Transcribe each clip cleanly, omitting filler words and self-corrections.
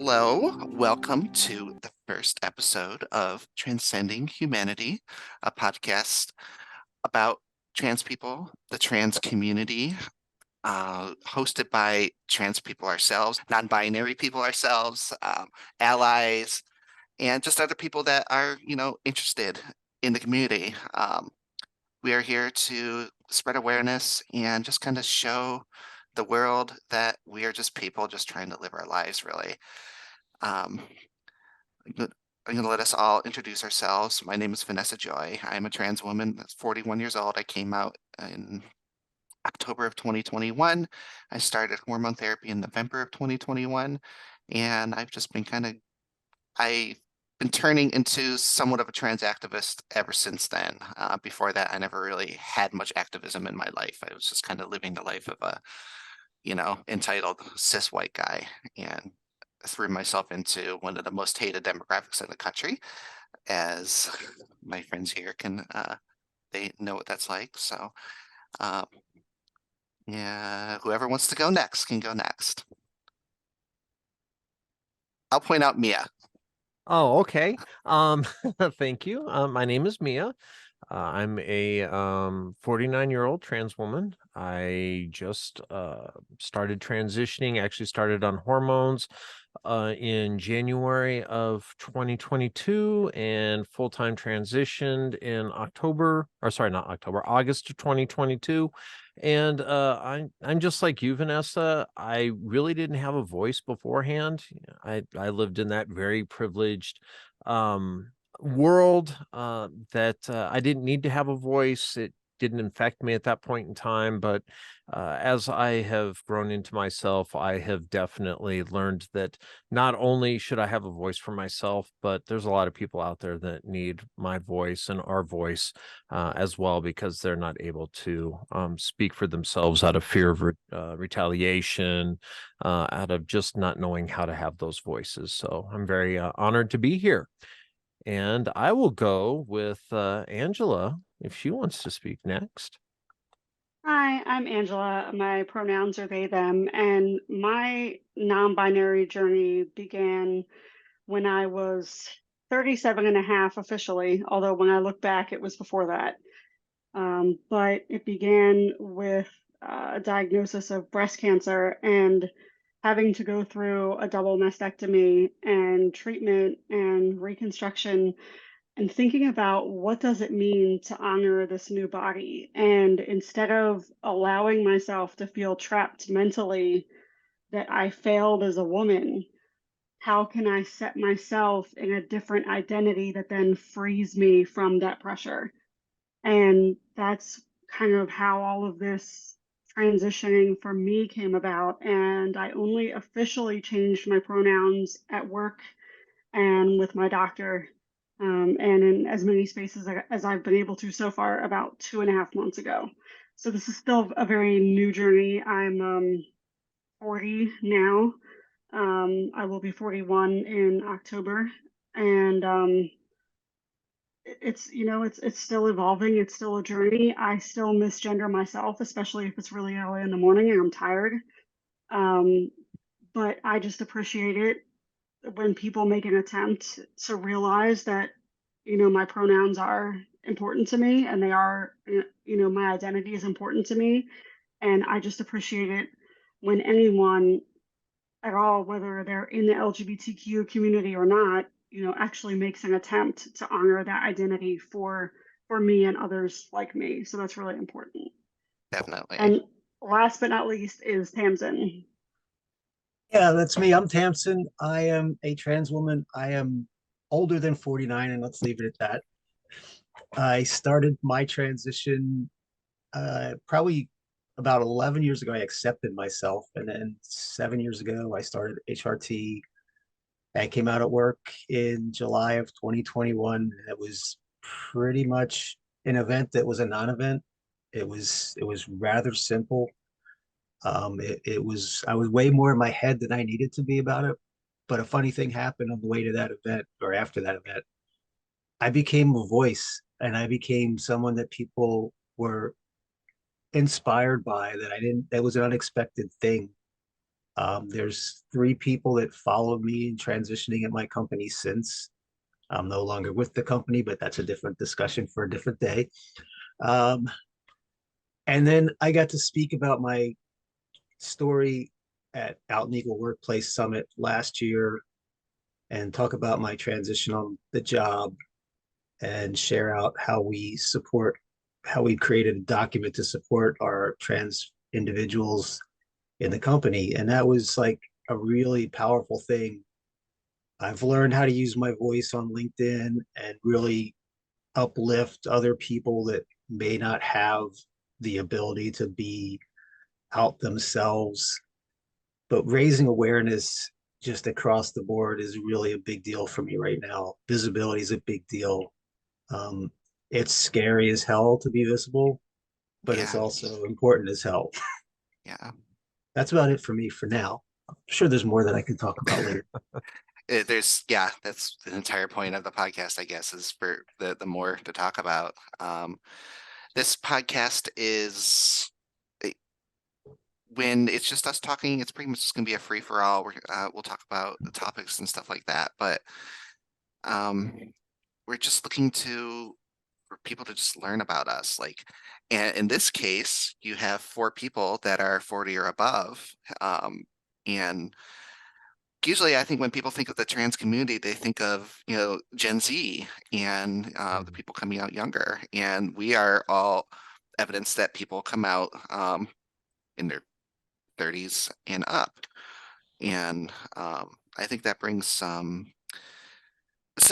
Hello, welcome to the first episode of Transcending Humanity, a podcast about trans people, the trans community, hosted by trans people ourselves, non-binary people ourselves, allies, and just other people that are, interested in the community. We are here to spread awareness and just kind of show the world that we are just people just trying to live our lives, really. Um, I'm going to let us all introduce ourselves. My name is Vanessa Joy. I'm a trans woman that's 41 years old. I came out in October of 2021. I started hormone therapy in November of 2021. And I've been turning into somewhat of a trans activist ever since then. Before that, I never really had much activism in my life. I was just kind of living the life of a, entitled cis white guy. And threw myself into one of the most hated demographics in the country, as my friends here they know what that's like. So, yeah, whoever wants to go next can go next. I'll point out Mia. Oh, okay. Thank you. My name is Mia. I'm a 49-year-old trans woman. I just started transitioning, actually started on hormones in January of 2022 and full-time transitioned in August of 2022. And I'm just like you, Vanessa. I really didn't have a voice beforehand. I lived in that very privileged world that I didn't need to have a voice. It didn't infect me at that point in time, but as I have grown into myself, I have definitely learned that not only should I have a voice for myself, but there's a lot of people out there that need my voice and our voice as well, because they're not able to speak for themselves out of fear of retaliation, out of just not knowing how to have those voices. So I'm very honored to be here. And I will go with Angela if she wants to speak next. Hi, I'm Angela. My pronouns are they, them, and my non-binary journey began when I was 37 and a half officially, although when I look back, it was before that. But it began with a diagnosis of breast cancer and having to go through a double mastectomy and treatment and reconstruction and thinking about what does it mean to honor this new body. And instead of allowing myself to feel trapped mentally that I failed as a woman, how can I set myself in a different identity that then frees me from that pressure? And that's kind of how all of this transitioning for me came about. And I only officially changed my pronouns at work and with my doctor, and in as many spaces as I've been able to so far, about 2.5 months ago. So this is still a very new journey. I'm 40 now. I will be 41 in October, and it's still evolving. It's still a journey. I still misgender myself, especially if it's really early in the morning and I'm tired. Um, but I just appreciate it when people make an attempt to realize that, my pronouns are important to me and they are, my identity is important to me. And I just appreciate it when anyone at all, whether they're in the LGBTQ community or not, actually makes an attempt to honor that identity for me and others like me. So that's really important. Definitely. And last but not least is Tamsin. Yeah, that's me. I'm Tamsin. I am a trans woman. I am older than 49, and let's leave it at that. I started my transition probably about 11 years ago. I accepted myself, and then 7 years ago, I started HRT. I came out at work in July of 2021. It was pretty much an event that was a non-event. It was rather simple. I was way more in my head than I needed to be about it. But a funny thing happened on the way to that event or after that event. I became a voice and I became someone that people were inspired by that I didn't, that was an unexpected thing. There's 3 people that followed me in transitioning at my company since. I'm no longer with the company, but that's a different discussion for a different day. Um, and then I got to speak about my story at Out and Eagle Workplace Summit last year and talk about my transition on the job and share out how we created a document to support our trans individuals in the company. And that was like a really powerful thing. I've learned how to use my voice on LinkedIn and really uplift other people that may not have the ability to be out themselves. But raising awareness just across the board is really a big deal for me right now. Visibility is a big deal. Um, it's scary as hell to be visible, but it's Yeah. also important as hell. Yeah. That's about it for me for now. I'm sure there's more that I can talk about later. That's the entire point of the podcast, I guess, is for the more to talk about. This podcast is when it's just us talking, it's pretty much just gonna be a free for all. We'll talk about the topics and stuff like that, but we're just looking for people to just learn about us. Like, and in this case, you have 4 people that are 40 or above, and usually I think when people think of the trans community, they think of, Gen Z and the people coming out younger. And we are all evidence that people come out in their 30s and up. And I think that brings some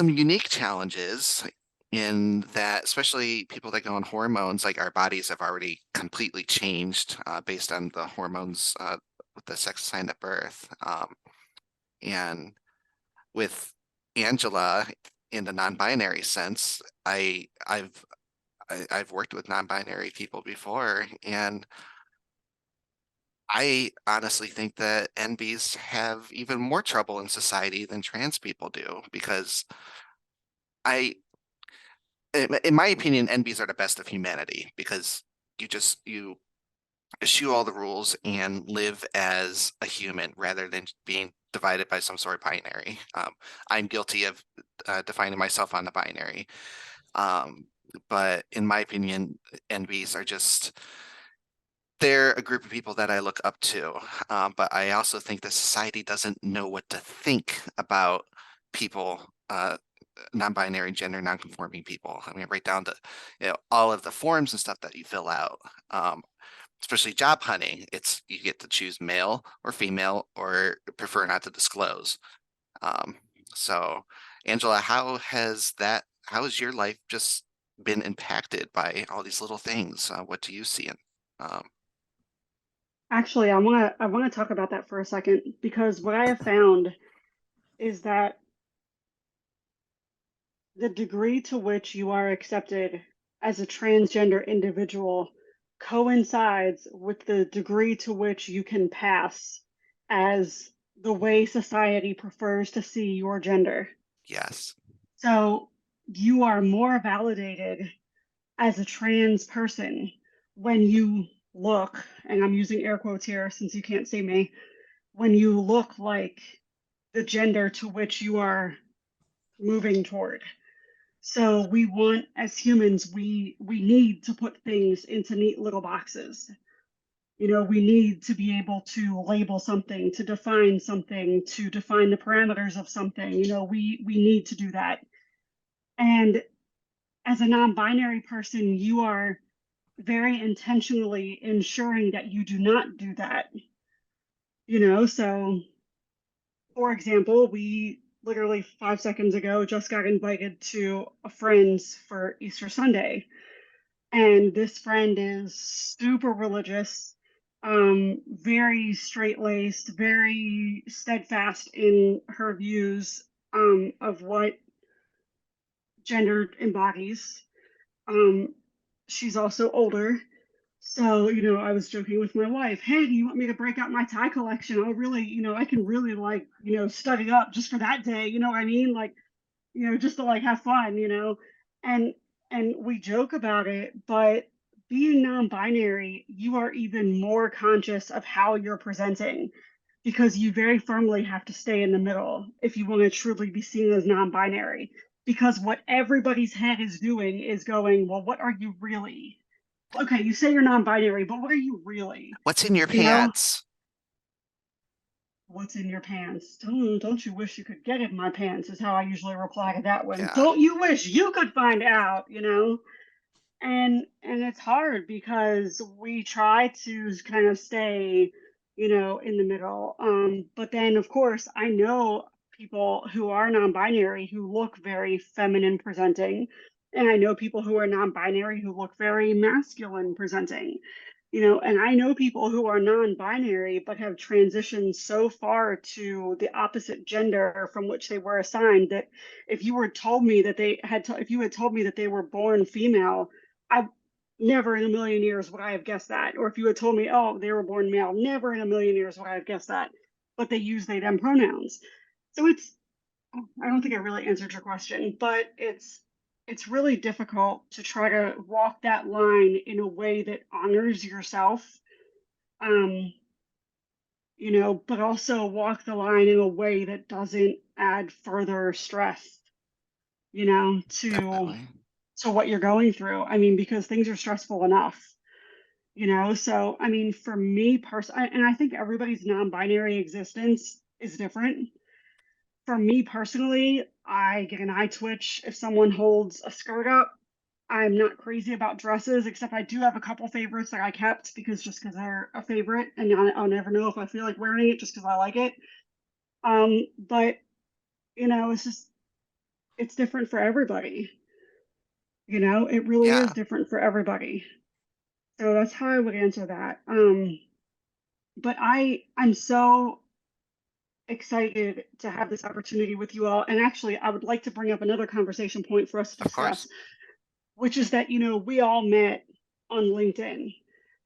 unique challenges in that, especially people that go on hormones, like our bodies have already completely changed based on the hormones with the sex assigned at birth. And with Angela, in the non-binary sense, I've worked with non-binary people before, and I honestly think that NBs have even more trouble in society than trans people do, because I, in my opinion, NBs are the best of humanity, because you eschew all the rules and live as a human rather than being divided by some sort of binary. I'm guilty of defining myself on the binary. But in my opinion, NBs are they're a group of people that I look up to. But I also think that society doesn't know what to think about people, non-binary, gender non-conforming people. I mean, right down to all of the forms and stuff that you fill out. Especially job hunting, you get to choose male or female or prefer not to disclose. So Angela, how has your life just been impacted by all these little things? What do you see in Actually, I want to talk about that for a second, because what I have found is that the degree to which you are accepted as a transgender individual coincides with the degree to which you can pass as the way society prefers to see your gender. yes. So you are more validated as a trans person when you look, and I'm using air quotes here since you can't see me, when you look like the gender to which you are moving toward. So we want, as humans, we need to put things into neat little boxes. We need to be able to label something, to define something, to define the parameters of something. We need to do that. And as a non-binary person, you are very intentionally ensuring that you do not do that. So for example, we literally 5 seconds ago just got invited to a friend's for Easter Sunday. And this friend is super religious, very straight-laced, very steadfast in her views of what gender embodies. Um, she's also older. So, I was joking with my wife, hey, do you want me to break out my tie collection? I'll really, I can really like, study up just for that day. You know what I mean? Like, just to like have fun, and we joke about it, but being non-binary, you are even more conscious of how you're presenting. because you very firmly have to stay in the middle if you want to truly be seen as non-binary. Because what everybody's head is doing is going, well, what are you really? Okay, you say you're non-binary, but what are you really? What's in your You know? pants? What's in your pants? Don't you wish you could get in my pants, is how I usually reply to that one. Yeah. Don't you wish you could find out, you know? And it's hard because we try to kind of stay, you know, in the middle. But then of course I know people who are non-binary who look very feminine presenting, and I know people who are non-binary who look very masculine presenting, you know, and I know people who are non-binary but have transitioned so far to the opposite gender from which they were assigned that if you were told me that if you had told me that they were born female, I never in a million years would I have guessed that. Or if you had told me, oh, they were born male, never in a million years would I have guessed that. But they use they them pronouns. So I don't think I really answered your question, but it's really difficult to try to walk that line in a way that honors yourself, um, you know, but also walk the line in a way that doesn't add further stress, you know, Definitely. to what you're going through. I mean, because things are stressful enough, you know. So, I mean, for me personally, and I think everybody's non-binary existence is different. For me personally, I get an eye twitch if someone holds a skirt up. I'm not crazy about dresses, except I do have a couple favorites that I kept just because they're a favorite, and I'll never know if I feel like wearing it just because I like it. But you know, it's different for everybody. You know, it really Yeah. is different for everybody. So that's how I would answer that. But I'm so excited to have this opportunity with you all. And actually, I would like to bring up another conversation point for us to Of course. discuss, which is that, you know, we all met on LinkedIn.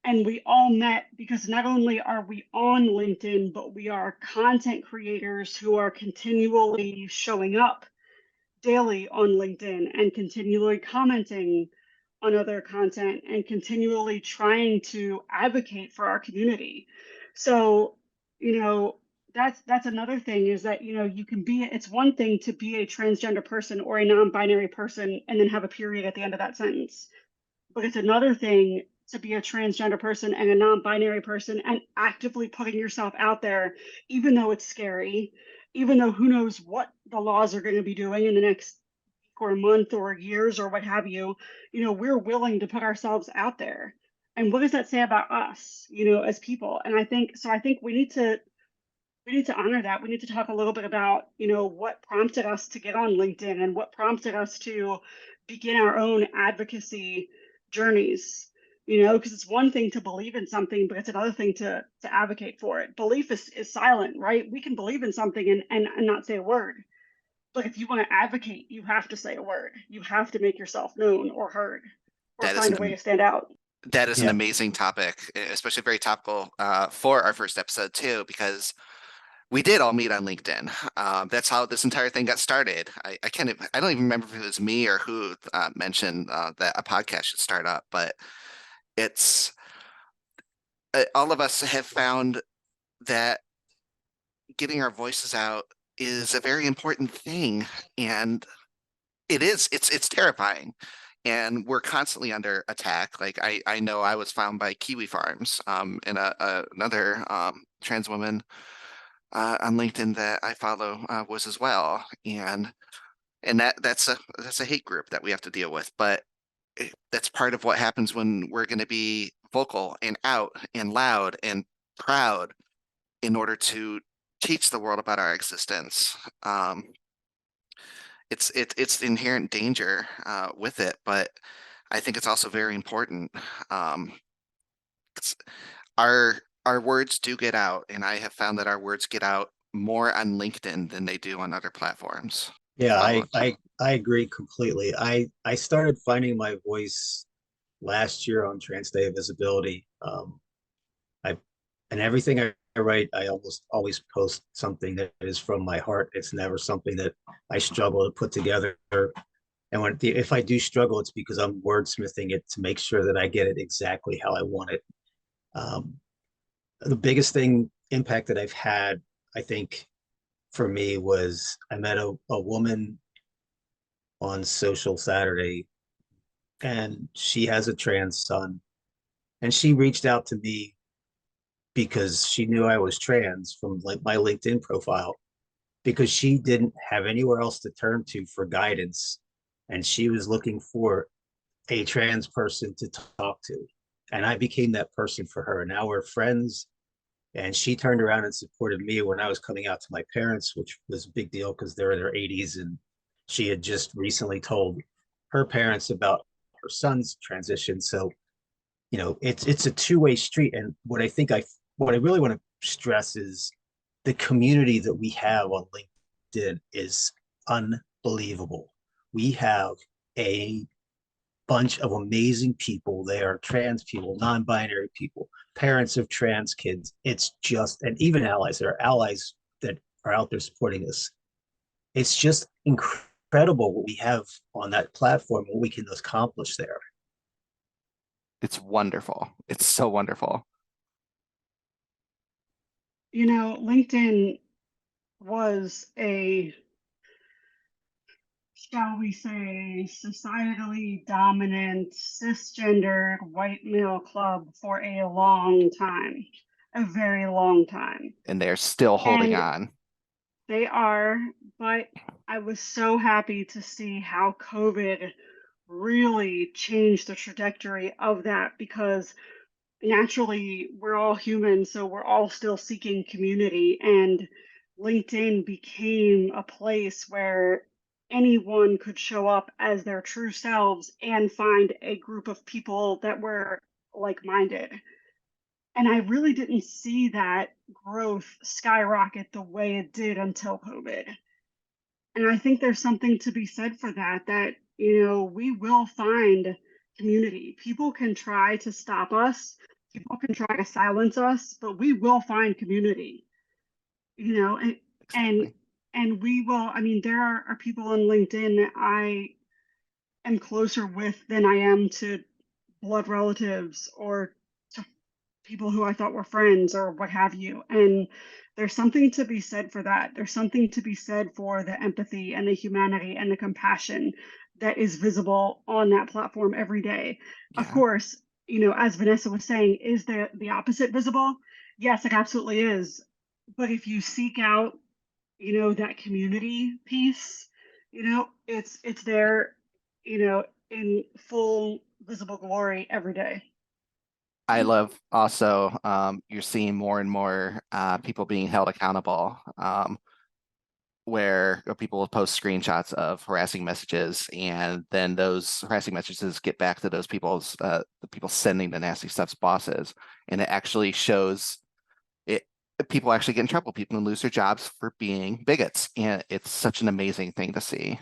And we all met because not only are we on LinkedIn, but we are content creators who are continually showing up daily on LinkedIn and continually commenting on other content and continually trying to advocate for our community. So, you know, that's another thing is that, you know, you can be, it's one thing to be a transgender person or a non-binary person and then have a period at the end of that sentence. But it's another thing to be a transgender person and a non-binary person and actively putting yourself out there, even though it's scary, even though who knows what the laws are going to be doing in the next week or a month or years or what have you. You know, we're willing to put ourselves out there. And what does that say about us, you know, as people? And I think so. I think we need to honor that. We need to talk a little bit about, you know, what prompted us to get on LinkedIn and what prompted us to begin our own advocacy journeys. You know, because it's one thing to believe in something, but it's another thing to advocate for it. Belief is silent, right? We can believe in something and not say a word. But if you want to advocate, you have to say a word. You have to make yourself known or heard or That is find a way to stand out. an amazing topic, especially very topical for our first episode too, because we did all meet on LinkedIn. That's how this entire thing got started. I don't even remember if it was me or who mentioned that a podcast should start up, but it's all of us have found that getting our voices out is a very important thing, and it's terrifying, and we're constantly under attack. Like I know I was found by Kiwi Farms, and another trans woman on LinkedIn that I follow was as well, and that's a hate group that we have to deal with. But that's part of what happens when we're going to be vocal and out and loud and proud in order to teach the world about our existence. It's the inherent danger with it, but I think it's also very important. It's, our words do get out, and I have found that our words get out more on LinkedIn than they do on other platforms. Yeah, So, I agree completely. I started finding my voice last year on Trans Day of Visibility. I and everything I write, I almost always post something that is from my heart. It's never something that I struggle to put together. And if I do struggle, it's because I'm wordsmithing it to make sure that I get it exactly how I want it. The biggest thing impact that I've had, I think for me was I met a woman on Social Saturday, and she has a trans son. And she reached out to me because she knew I was trans from like my LinkedIn profile, because she didn't have anywhere else to turn to for guidance. And she was looking for a trans person to talk to. And I became that person for her. Now we're friends. And she turned around and supported me when I was coming out to my parents, which was a big deal because they're in their 80s. And she had just recently told her parents about her son's transition. So, it's a two-way street. And what I really want to stress is the community that we have on LinkedIn is unbelievable. We have a bunch of amazing people there, trans people, non-binary people, parents of trans kids. It's just, and even allies, there are allies that are out there supporting us. It's just incredible what we have on that platform, what we can accomplish there. It's wonderful. It's so wonderful. LinkedIn was shall we say, societally dominant, cisgendered white male club for a long time, a very long time. And they're still holding And on. they are, but I was so happy to see how COVID really changed the trajectory of that, because naturally we're all human, so we're all still seeking community, and LinkedIn became a place where anyone could show up as their true selves and find a group of people that were like-minded. And I really didn't see that growth skyrocket the way it did until COVID. And I think there's something to be said for that, we will find community. People can try to stop us, people can try to silence us, but we will find community, and Exactly. and we will. I mean, there are people on LinkedIn that I am closer with than I am to blood relatives or to people who I thought were friends or what have you. And there's something to be said for that. There's something to be said for the empathy and the humanity and the compassion that is visible on that platform every day. Of Yeah. course, as Vanessa was saying, is the opposite visible? Yes, it absolutely is. But if you seek out, that community piece, it's there, in full visible glory every day. I love also you're seeing more and more people being held accountable, where people will post screenshots of harassing messages, and then those harassing messages get back to those the people sending the nasty stuff's bosses, and it actually shows it. People actually get in trouble. People can lose their jobs for being bigots, and it's such an amazing thing to see.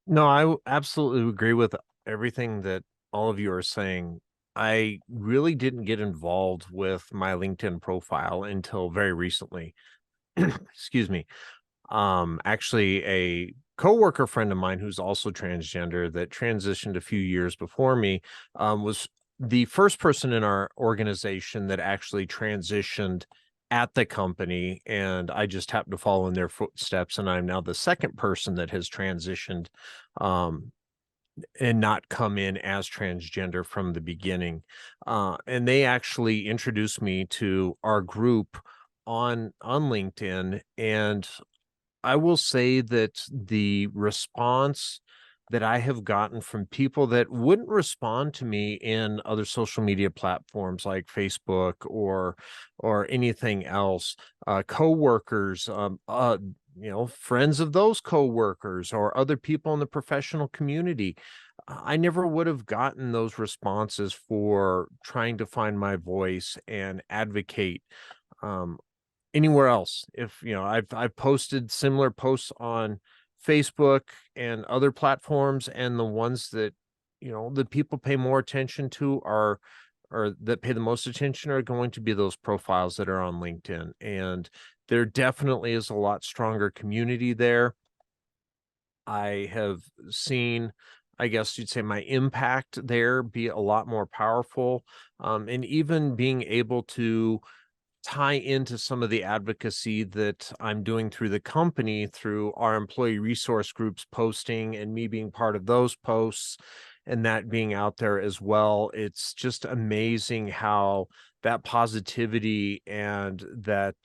No, absolutely agree with everything that all of you are saying. I really didn't get involved with my LinkedIn profile until very recently. Excuse me. Actually, a coworker friend of mine who's also transgender that transitioned a few years before me was the first person in our organization that actually transitioned at the company, and I just happened to follow in their footsteps, and I'm now the second person that has transitioned um, and not come in as transgender from the beginning. And they actually introduced me to our group on LinkedIn, and I will say that the response that I have gotten from people that wouldn't respond to me in other social media platforms like Facebook or anything else, coworkers, friends of those coworkers or other people in the professional community, I never would have gotten those responses for trying to find my voice and advocate um, anywhere else. If I've posted similar posts on Facebook and other platforms, and the ones that that people pay more attention to are or that pay the most attention are going to be those profiles that are on LinkedIn. And there definitely is a lot stronger community there. I have seen, I guess you'd say, my impact there be a lot more powerful, and even being able to tie into some of the advocacy that I'm doing through the company, through our employee resource groups posting and me being part of those posts and that being out there as well. It's just amazing how that positivity and that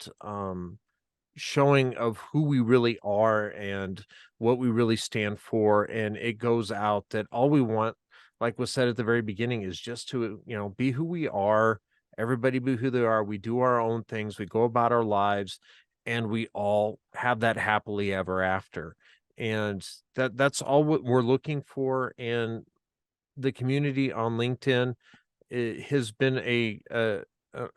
showing of who we really are and what we really stand for, and it goes out that all we want, like was said at the very beginning, is just to, be who we are. Everybody be who they are. We do our own things, we go about our lives, and we all have that happily ever after. And that's all what we're looking for. And the community on LinkedIn, it has been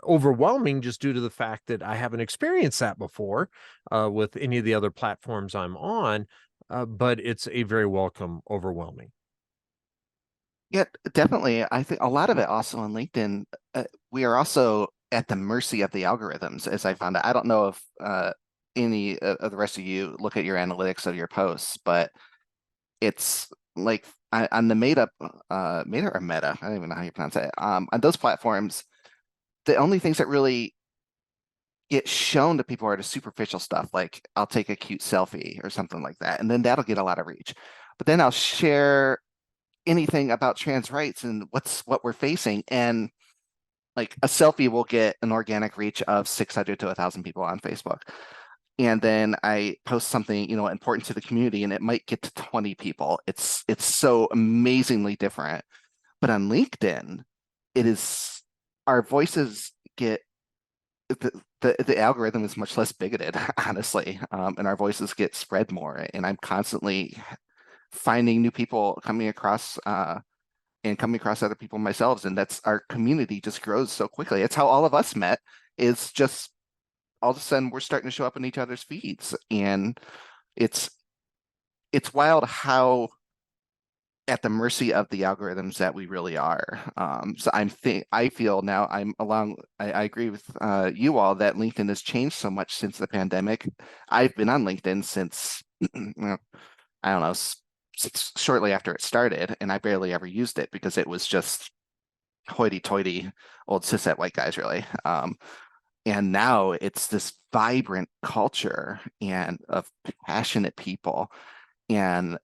overwhelming, just due to the fact that I haven't experienced that before with any of the other platforms I'm on, but it's a very welcome overwhelming. Yeah, definitely. I think a lot of it also on LinkedIn, we are also at the mercy of the algorithms, as I found out. I don't know if any of the rest of you look at your analytics of your posts, but it's like on the Meta or Meta, I don't even know how you pronounce it. On those platforms, the only things that really get shown to people are the superficial stuff, like I'll take a cute selfie or something like that, and then that'll get a lot of reach. But then I'll share anything about trans rights and what we're facing, and like a selfie will get an organic reach of 600 to 1,000 people on Facebook. And then I post something, important to the community, and it might get to 20 people. It's so amazingly different. But on LinkedIn, it is our voices get the algorithm is much less bigoted, honestly, and our voices get spread more. And I'm constantly finding new people coming across and coming across other people myself, and that's our community just grows so quickly. It's how all of us met, is just all of a sudden we're starting to show up in each other's feeds, and it's wild how at the mercy of the algorithms that we really are. So I feel now I agree with you all that LinkedIn has changed so much since the pandemic. I've been on LinkedIn since I don't know, shortly after it started, and I barely ever used it because it was just hoity-toity old cishet white guys, really. And now it's this vibrant culture and of passionate people. And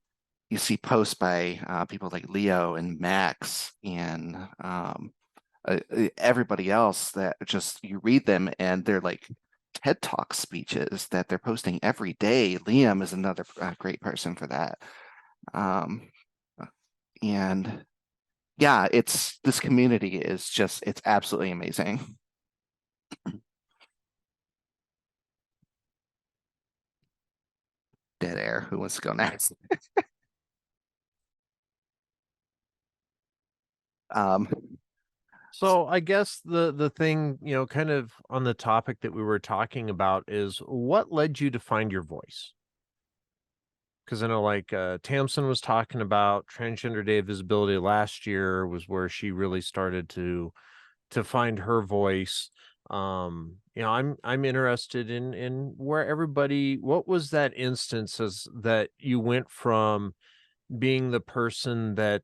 you see posts by people like Leo and Max and everybody else that just, you read them and they're like TED Talk speeches that they're posting every day. Liam is another great person for that. And yeah, this community is just, it's absolutely amazing. Dead air. Who wants to go next? So I guess the thing, kind of on the topic that we were talking about is what led you to find your voice? Because I know, like, Tamsin was talking about Transgender Day of Visibility last year was where she really started to find her voice. I'm interested in where everybody, what was that instance as that you went from being the person that,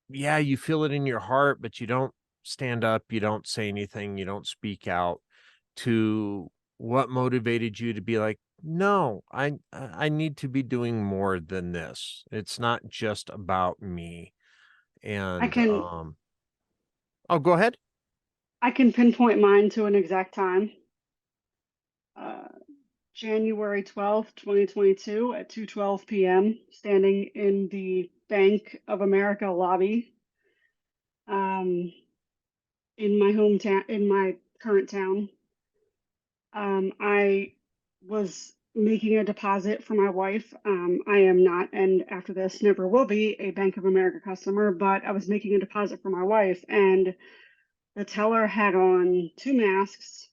yeah, you feel it in your heart, but you don't stand up, you don't say anything, you don't speak out, to what motivated you to be like, no, I need to be doing more than this. It's not just about me. I And can oh, go ahead. I can pinpoint mine to an exact time. January 12th, 2022 at 2:12 p.m., standing in the Bank of America lobby, in my hometown, in my current town. I was making a deposit for my wife. I am not, and after this, never will be a Bank of America customer, but I was making a deposit for my wife, and the teller had on 2 masks,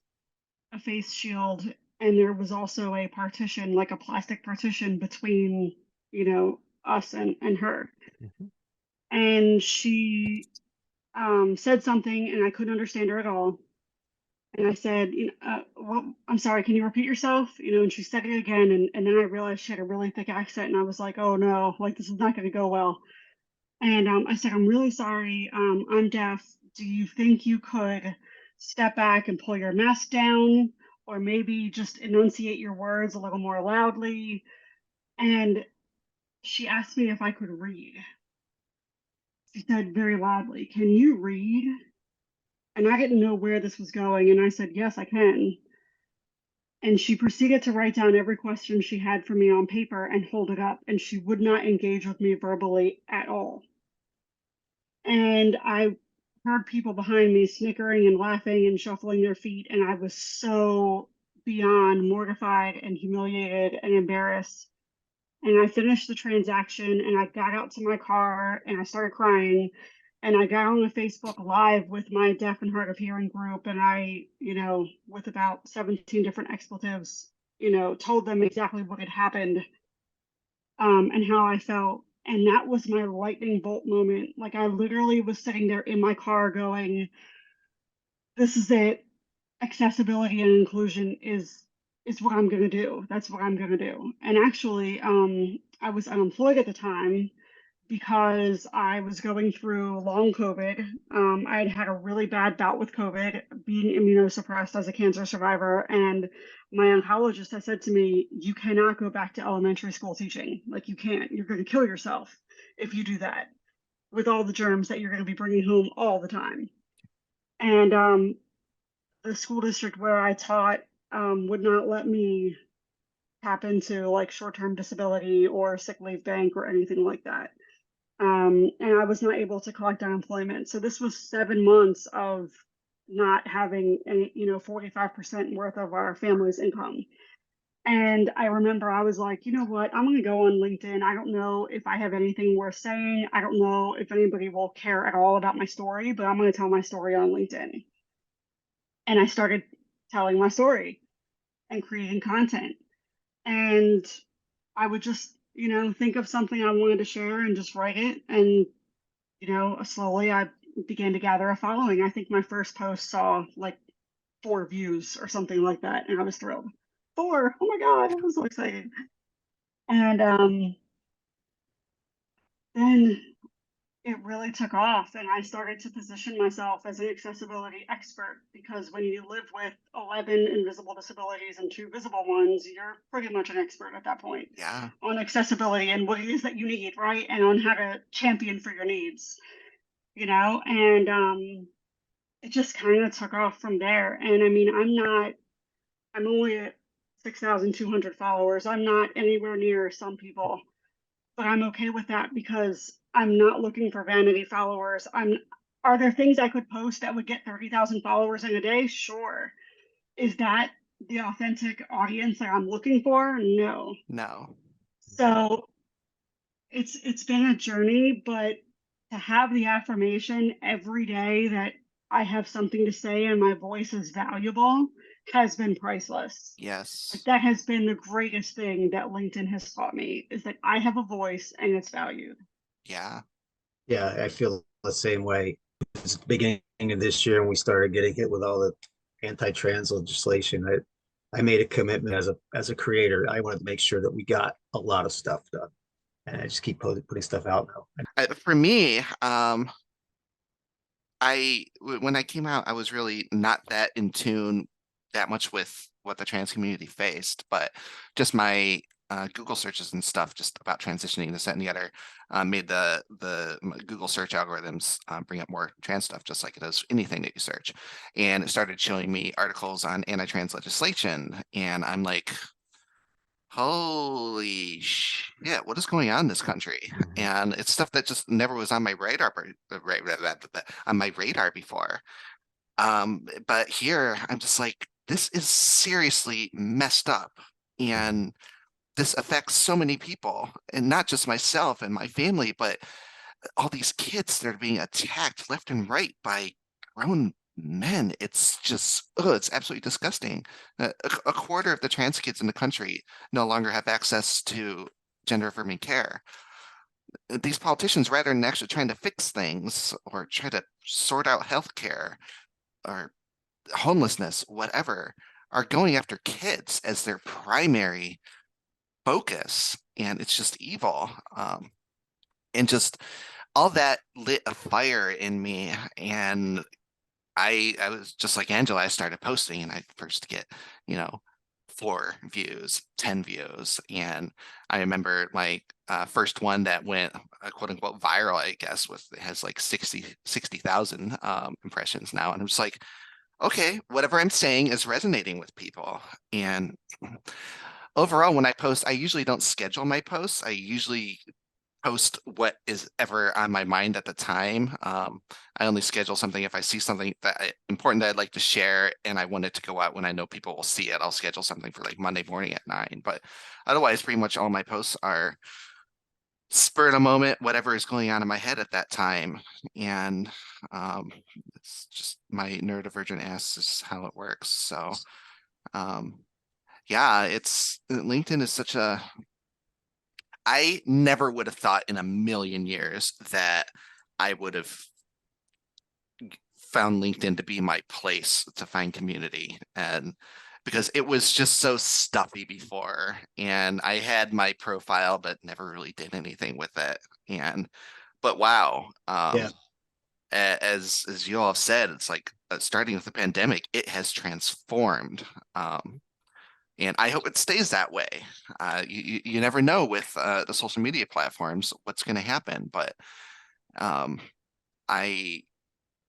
a face shield, and there was also a partition, like a plastic partition between, us and her. Mhm. And she said something, and I couldn't understand her at all. And I said, well, I'm sorry, can you repeat yourself? And she said it again. And then I realized she had a really thick accent. And I was like, oh no, like this is not going to go well. And I said, I'm really sorry. I'm deaf. Do you think you could step back and pull your mask down, or maybe just enunciate your words a little more loudly. And she asked me if I could read. She said very loudly, "Can you read?" And I didn't know where this was going. And I said, "Yes, I can." And she proceeded to write down every question she had for me on paper and hold it up. And she would not engage with me verbally at all. And I heard people behind me snickering and laughing and shuffling their feet. And I was so beyond mortified and humiliated and embarrassed. And I finished the transaction and I got out to my car and I started crying. And I got on the Facebook Live with my deaf and hard of hearing group. And I, with about 17 different expletives, told them exactly what had happened, and how I felt. And that was my lightning bolt moment. Like, I literally was sitting there in my car going, this is it. Accessibility and inclusion is what I'm going to do. That's what I'm going to do. And actually, I was unemployed at the time because I was going through long COVID. I had had a really bad bout with COVID, being immunosuppressed as a cancer survivor. And my oncologist has said to me, "You cannot go back to elementary school teaching. Like, you can't. You're going to kill yourself if you do that with all the germs that you're going to be bringing home all the time." And the school district where I taught would not let me tap into like short-term disability or sick leave bank or anything like that. And I was not able to collect unemployment. So this was 7 months of not having any, 45% worth of our family's income. And I remember I was like, you know what, I'm going to go on LinkedIn. I don't know if I have anything worth saying. I don't know if anybody will care at all about my story, but I'm going to tell my story on LinkedIn. And I started telling my story and creating content. And I would just, think of something I wanted to share and just write it. And, slowly I began to gather a following. I think my first post saw like 4 views or something like that. And I was thrilled. 4, oh my God, I was so excited. And then it really took off, and I started to position myself as an accessibility expert, because when you live with 11 invisible disabilities and 2 visible ones, you're pretty much an expert at that point. Yeah. On accessibility and what it is that you need, right? And on how to champion for your needs, and it just kind of took off from there. And I mean, I'm only at 6,200 followers. I'm not anywhere near some people, but I'm okay with that because I'm not looking for vanity followers. Are there things I could post that would get 30,000 followers in a day? Sure. Is that the authentic audience that I'm looking for? No. No. So it's been a journey, but to have the affirmation every day that I have something to say and my voice is valuable has been priceless. Yes. That has been the greatest thing that LinkedIn has taught me, is that I have a voice and it's valued. Yeah. Yeah, I feel the same way. It's the beginning of this year, and we started getting hit with all the anti-trans legislation. I made a commitment as a creator. I wanted to make sure that we got a lot of stuff done, and I just keep putting stuff out now. For me, when I came out, I was really not that in tune that much with what the trans community faced, but just my Google searches and stuff just about transitioning, this, that, and the other, made the Google search algorithms bring up more trans stuff, just like it does anything that you search. And it started showing me articles on anti-trans legislation, and I'm like, holy shit, what is going on in this country? And it's stuff that just never was on my radar, on my radar before. But here I'm just like, this is seriously messed up. And this affects so many people, and not just myself and my family, but all these kids that are being attacked left and right by grown men. It's just, it's absolutely disgusting. A quarter of the trans kids in the country no longer have access to gender affirming care. These politicians, rather than actually trying to fix things or try to sort out healthcare or homelessness, whatever, are going after kids as their primary focus. And it's just evil. And just all that lit a fire in me. And I was just like Angela. I started posting, and I first get, 4 views, 10 views, and I remember my first one that went quote unquote viral. I guess it has like 60,000 impressions now, and I'm just like, okay, whatever I'm saying is resonating with people. And overall, when I post, I usually don't schedule my posts. I usually post what is ever on my mind at the time. I only schedule something if I see something important that I'd like to share, and I want it to go out when I know people will see it. I'll schedule something for like Monday morning at 9. But otherwise, pretty much all my posts are spur of the moment, whatever is going on in my head at that time. And it's just my neurodivergent ass is how it works. So yeah, it's LinkedIn is such a I never would have thought in a million years that I would have found LinkedIn to be my place to find community. And because it was just so stuffy before, and I had my profile but never really did anything with it. But wow, Yeah. as you all have said, it's like starting with the pandemic, it has transformed. And I hope it stays that way. You never know with the social media platforms what's going to happen, but um, I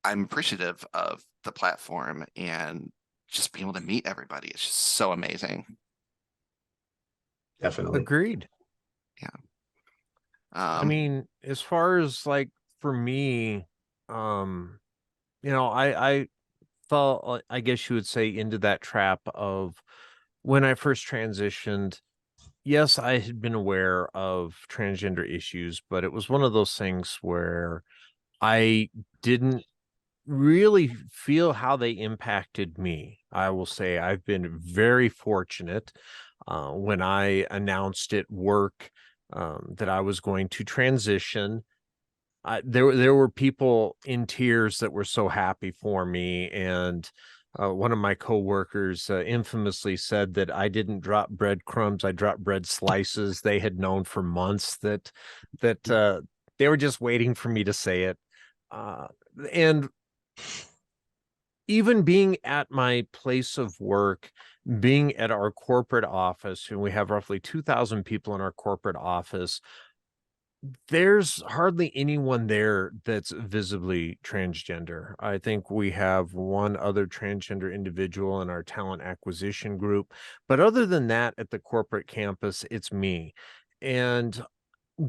I'm appreciative of the platform and just being able to meet everybody. It's just so amazing. Definitely. Agreed. Yeah. I mean, as far as like for me, I fell, I guess you would say, into that trap of when I first transitioned. Yes, I had been aware of transgender issues, but it was one of those things where I didn't really feel how they impacted me. I will say I've been very fortunate when I announced at work that I was going to transition. There were people in tears that were so happy for me, and one of my coworkers infamously said that I didn't drop breadcrumbs; I dropped bread slices. They had known for months that they were just waiting for me to say it, and even being at my place of work, being at our corporate office, and we have roughly 2,000 people in our corporate office, there's hardly anyone there that's visibly transgender. I think we have one other transgender individual in our talent acquisition group. But other than that, at the corporate campus, it's me. And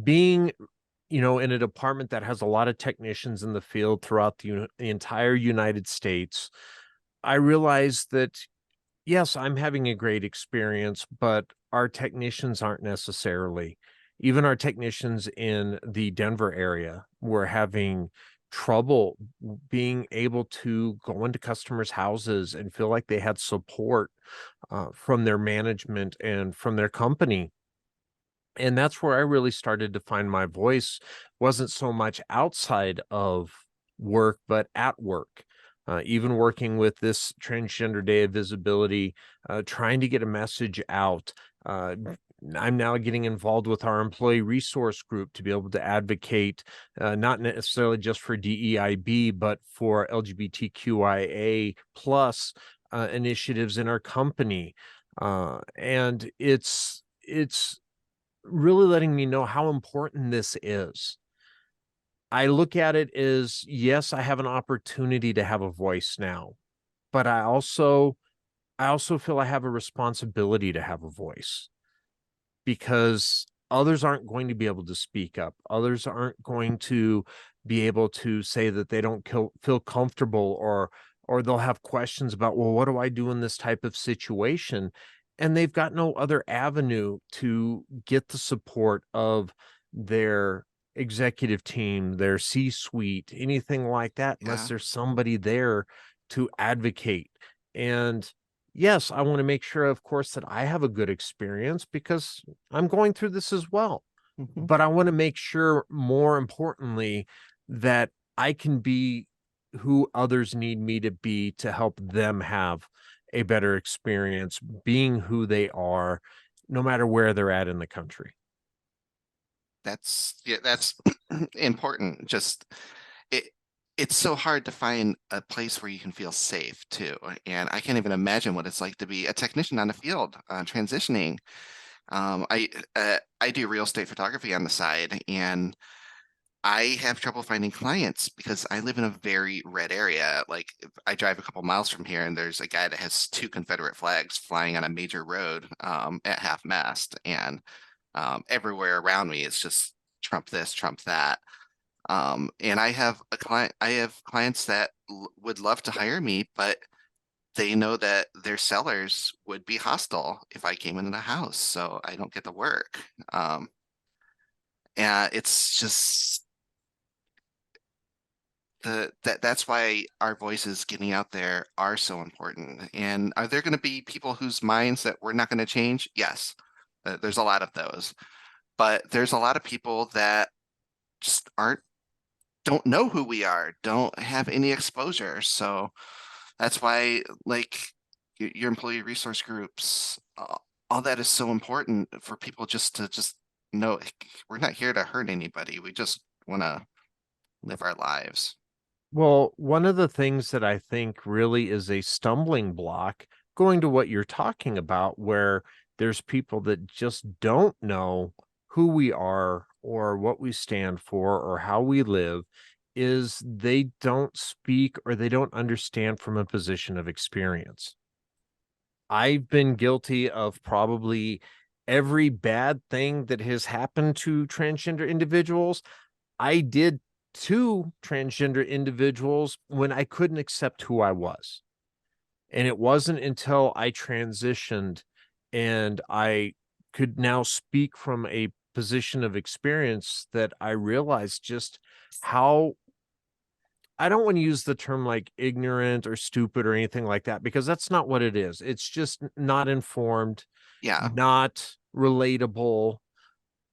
being in a department that has a lot of technicians in the field throughout the entire United States, I realized that, yes, I'm having a great experience, but our technicians aren't necessarily. Even our technicians in the Denver area were having trouble being able to go into customers' houses and feel like they had support from their management and from their company. And that's where I really started to find my voice. Wasn't so much outside of work, but at work. Even working with this Transgender Day of Visibility, trying to get a message out. I'm now getting involved with our employee resource group to be able to advocate, not necessarily just for DEIB, but for LGBTQIA plus initiatives in our company. And it's really letting me know how important this is. I look at it as, yes, I have an opportunity to have a voice now, but I also feel I have a responsibility to have a voice, because others aren't going to be able to speak up. Others aren't going to be able to say that they don't feel comfortable, or they'll have questions about, well, what do I do in this type of situation? And they've got no other avenue to get the support of their executive team, their C-suite, anything like that, unless Yeah. there's somebody there to advocate. And yes, I want to make sure, of course, that I have a good experience because I'm going through this as well. Mhm. But I want to make sure, more importantly, that I can be who others need me to be to help them have a better experience being who they are, no matter where they're at in the country. That's important. Just it it's so hard to find a place where you can feel safe too. And I can't even imagine what it's like to be a technician on the field, transitioning. I do real estate photography on the side, and I have trouble finding clients because I live in a very red area. Like I drive a couple miles from here, and there's a guy that has two Confederate flags flying on a major road at half mast, and everywhere around me it's just Trump this, Trump that. And I have clients that would love to hire me, but they know that their sellers would be hostile if I came into the house, so I don't get the work. And it's just that's why our voices getting out there are so important. And are there going to be people whose minds that we're not going to change? Yes, there's a lot of those, but there's a lot of people that just don't know who we are, don't have any exposure. So that's why, like, your employee resource groups, all that is so important for people just to know we're not here to hurt anybody. We just want to live our lives. Well, one of the things that I think really is a stumbling block, going to what you're talking about, where there's people that just don't know who we are or what we stand for or how we live, is they don't speak or they don't understand from a position of experience. I've been guilty of probably every bad thing that has happened to transgender individuals. I did to transgender individuals when I couldn't accept who I was. And it wasn't until I transitioned and I could now speak from a position of experience that I realized just how, I don't want to use the term like ignorant or stupid or anything like that, because that's not what it is. It's just not informed, Yeah. not relatable.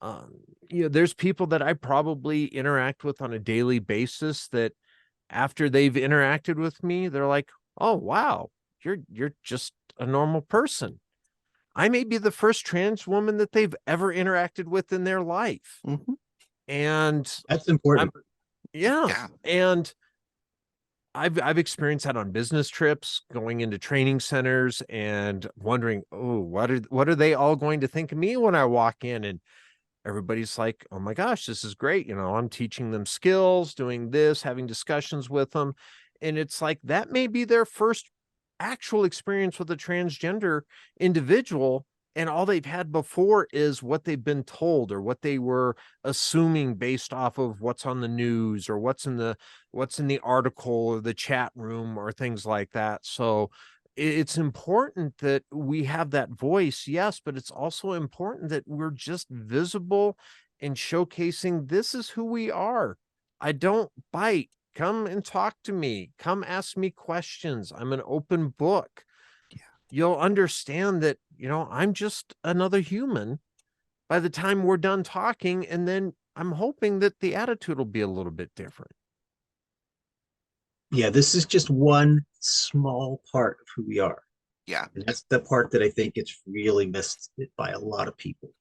Um, there's people that I probably interact with on a daily basis that after they've interacted with me, they're like, "Oh, wow, you're just a normal person." I may be the first trans woman that they've ever interacted with in their life. Mhm. And That's important. Yeah. and I've experienced that on business trips, going into training centers and wondering, "Oh, what are they all going to think of me when I walk in?" And everybody's like, "Oh my gosh, this is great. I'm teaching them skills, doing this, having discussions with them." And it's like, that may be their first actual experience with a transgender individual. And all they've had before is what they've been told or what they were assuming based off of what's on the news or what's in the article or the chat room or things like that. So it's important that we have that voice, yes, but it's also important that we're just visible and showcasing this is who we are. I don't bite. Come and talk to me. Come ask me questions. I'm an open book. You'll understand that, I'm just another human by the time we're done talking. And then I'm hoping that the attitude will be a little bit different. Yeah, this is just one small part of who we are. Yeah. And that's the part that I think gets really missed by a lot of people.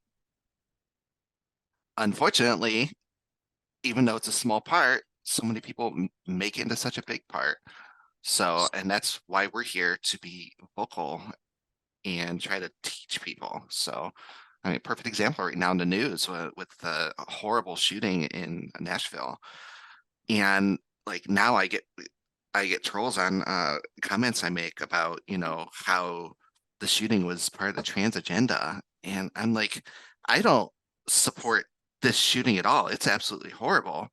Unfortunately, even though it's a small part, so many people make it into such a big part. So, and that's why we're here, to be vocal and try to teach people. So, I mean, perfect example right now in the news with the horrible shooting in Nashville. And like now I get trolls on comments I make about, how the shooting was part of the trans agenda. And I'm like, I don't support this shooting at all. It's absolutely horrible.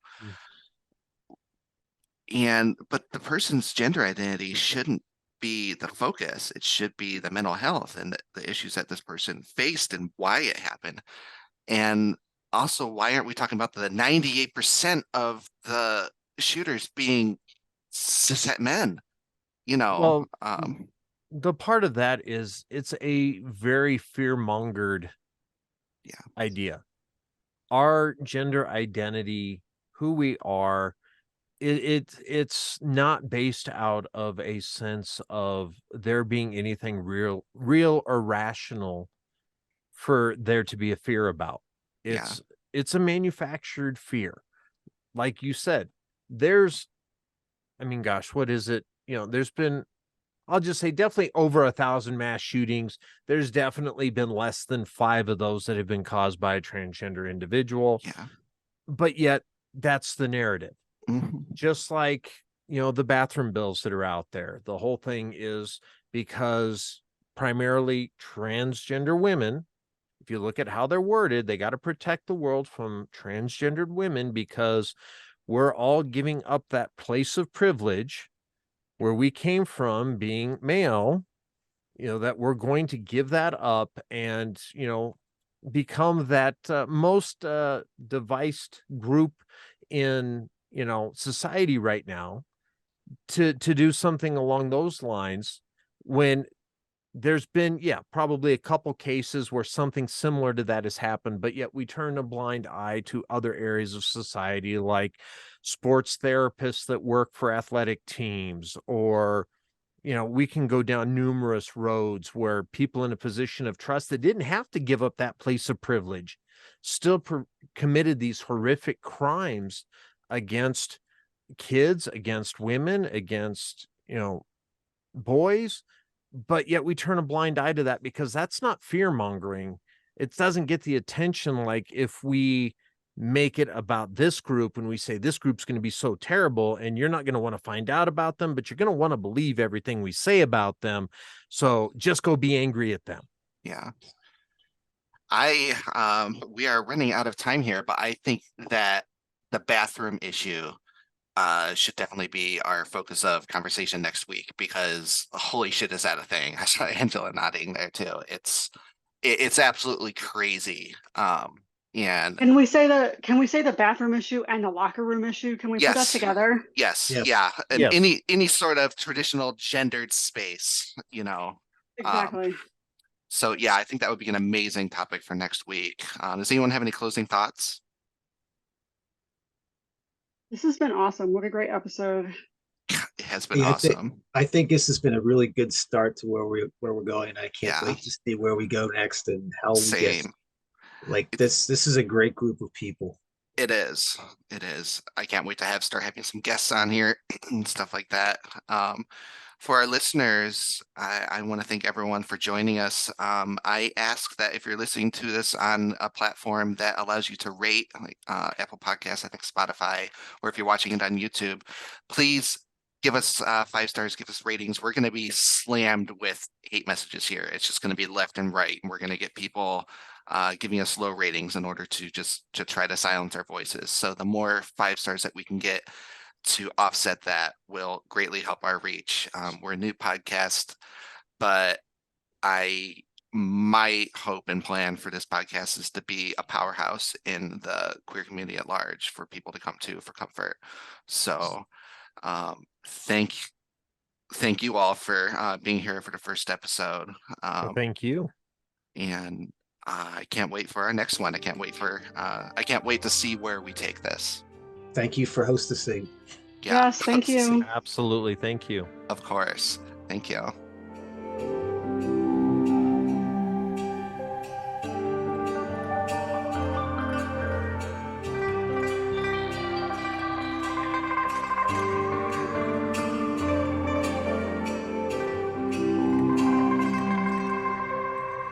But the person's gender identity shouldn't be the focus. It should be the mental health and the issues that this person faced and why it happened. And also, why aren't we talking about the 98% of the shooters being cishet men? Well, the part of that is it's a very fear-mongered idea. Our gender identity, who we are, it's not based out of a sense of there being anything real or rational for there to be a fear about. It's a manufactured fear. Like you said, there's I mean, gosh, what is it? There's been, I'll just say, definitely over 1,000 mass shootings. There's definitely been less than 5 of those that have been caused by a transgender individual. Yeah. But yet that's the narrative. Mhm. Just like, the bathroom bills that are out there. The whole thing is because primarily transgender women, if you look at how they're worded, they got to protect the world from transgendered women because we're all giving up that place of privilege where we came from being male, that we're going to give that up and, become that most devised group in, society right now to do something along those lines when there's been, probably a couple cases where something similar to that has happened, but yet we turn a blind eye to other areas of society like sports therapists that work for athletic teams, or we can go down numerous roads where people in a position of trust that didn't have to give up that place of privilege still committed these horrific crimes against kids, against women, against, boys, but yet we turn a blind eye to that because that's not fear mongering. It doesn't get the attention like if we make it about this group and we say this group's going to be so terrible and you're not going to want to find out about them, but you're going to want to believe everything we say about them. So just go be angry at them. Yeah. We are running out of time here, but I think that the bathroom issue should definitely be our focus of conversation next week because holy shit, is that a thing? I saw Angela nodding there too. It's absolutely crazy. And Can we say the bathroom issue and the locker room issue? Can we put that yes, together? yes, Yes. yeah, and Yes. any sort of traditional gendered space, Exactly. So yeah, I think that would be an amazing topic for next week. Does anyone have any closing thoughts? This has been awesome. What a great episode. It has been Yeah, awesome. I think this has been a really good start to where we're going. I can't Yeah. wait to see where we go next and how we get Same. like this. This is a great group of people. It is. It is. I can't wait to start having some guests on here and stuff like that. For our listeners, I want to thank everyone for joining us. I ask that if you're listening to this on a platform that allows you to rate, like Apple Podcasts, I think Spotify, or if you're watching it on YouTube, please give us 5 stars, give us ratings. We're going to be slammed with hate messages here. It's just going to be left and right, and we're going to get people giving us low ratings in order to try to silence our voices. So the more 5 stars that we can get to offset that will greatly help our reach. We're a new podcast, but my hope and plan for this podcast is to be a powerhouse in the queer community at large for people to come to for comfort. So thank you all for being here for the first episode. Well, thank you. And I can't wait for our next one. I can't wait to see where we take this. Thank you for hosting. Yeah, Yes, thank you. Absolutely. Thank you. of course. Thank you.